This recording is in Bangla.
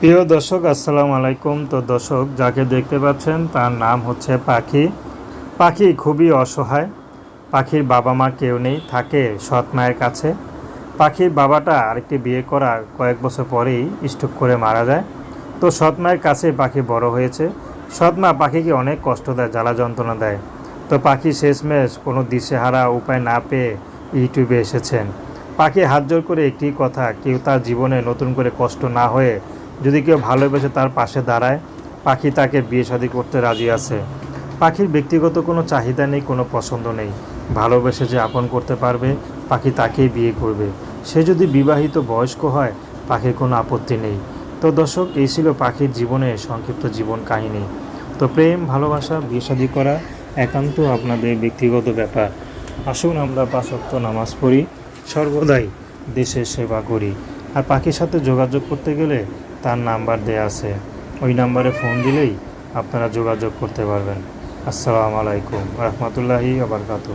প্রিয় দর্শক, আসসালামু আলাইকুম। তো দর্শক, যাকে দেখতে পাচ্ছেন তার নাম হচ্ছে পাখি। পাখি খুবই অসহায়। পাখির বাবা মা কেউ নেই, থাকে সৎ মায়ের কাছে। পাখির বাবাটা আরেকটি বিয়ে করার কয়েক বছর পরেই স্ট্রোক করে মারা যায়। তো সৎ মায়ের কাছে পাখি বড় হয়েছে। সৎ মা পাখিকে অনেক কষ্ট দেয়, জ্বালা যন্ত্রণা দেয়। তো পাখি শেষমেশ কোনো দিশেহারা উপায় না পেয়ে ইউটিউবে এসেছেন। পাখি হাত জোর করে একটি কথা, কেউ তার জীবনে নতুন করে কষ্ট না হয়ে যদি কেউ ভালোবেসে তার পাশে দাঁড়ায়, পাখি তাকে বিয়ে শাদী করতে রাজি আছে। পাখির ব্যক্তিগত কোনো চাহিদা নেই, কোনো পছন্দ নেই। ভালোবেসে যে আপন করতে পারবে, পাখি তাকেই বিয়ে করবে। সে যদি বিবাহিত বয়স্ক হয়, পাখির কোনো আপত্তি নেই। তো দর্শক, এই ছিল পাখির জীবনের সংক্ষিপ্ত জীবন কাহিনী। তো প্রেম, ভালোবাসা, বিয়ে শাদী করা একান্ত আপনাদের ব্যক্তিগত ব্যাপার। আসুন আমরা ৫ ওয়াক্ত নামাজ পড়ি, সর্বদাই দেশের সেবা করি। আর পাখির সাথে যোগাযোগ করতে গেলে তার নাম্বার দেয়া আছে, ওই নাম্বারে ফোন দিলেই আপনারা যোগাযোগ করতে পারবেন। আসসালামু আলাইকুম রহমতুল্লাহি ওয়া বারাকাতুহু।